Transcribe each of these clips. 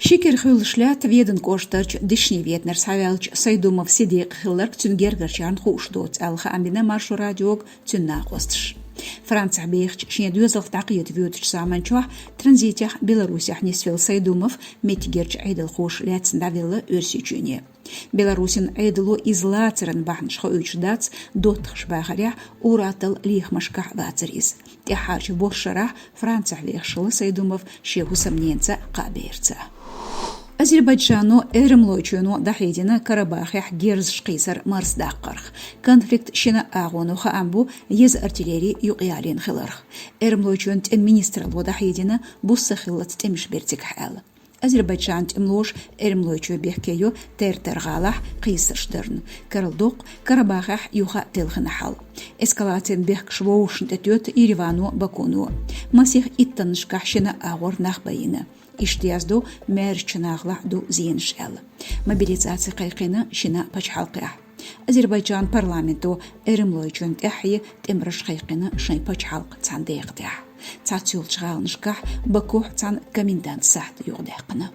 شكر خلشلات ويدن كوشترج دشني فيتنر ساوالج سيدومов سيديق خلرك تنجرجرشان خوش دوت الخ أمبنا مارشو راديوك تناقوستش فرانسا بيخش شين دوزل تعقيد فيوتش سامنشوح ترانزيتيح بيلاروسيح نسفل سيدومов متجرج عيدل خوش لاتسن دافيلا أرسيجونيا Беларусин айдылу излацерен бахншха уйчдац доттхш бахаря уратал лихмашка вацерис. Техарч бошшарах Франция вехшылы Сайдумов шегу сомненца каберца. Азербайджану эрмлойчуну дахидина Карабахях герз шқисар марс даққарх. Конфликт шина агону хаамбу ез артиллерии юқиалин хиларх. Эрмлойчун тен министрлу дахидина бусса хилат темш бертик хал. Азербайджан имлош эрмлойчу бехкею тертаргалах қисырштырн. Каралдук Карабахах юха телхнахал. Эскалатен бех швоушн тетет Еревану Бакуну. Масих иттанышках шина агор нахбайина. Иштиязду мерчнагла ду зиеншел. Мобилизация қайқина шина пачхалқия. Азербайджан парламенту эрмлойчун тахи темраш қайқина шай пачхалқ цандеqтя. Цацюл чгалнышках Баку цан комендант сахт югдақына.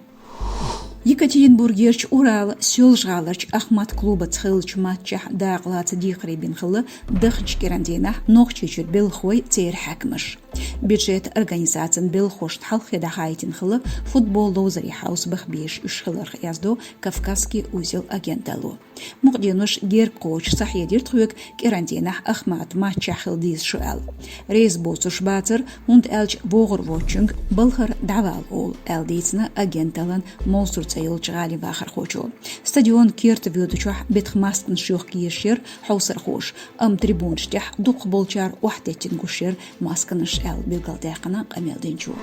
Екатеринбургерч Урал сёлжгаларч Ахмат клуба цхылч матчах дaqlat дихребин хылы дыхч керандина нохчичур белхой цейр хакмыш. Бюджет организациян белхошт халхеда хайтин хылы футбол лозари хаус бахбеш ушхылар язду Кавказский узел агенталу. Мугденуш гер коч сахедир тхуек керандина Ахмат матчах хылдиз шуал. Рейс боцуш бацер und elch богорвочунг балхар давал ол элдицна агенталан монстр цейл чгали вахар хочо. Стадион керт вюдучах бетхмастн шух киешер хаусар хош. Трибунштях дук болчар вахтетин гушер масканыш эл билгалдақына камелденчу.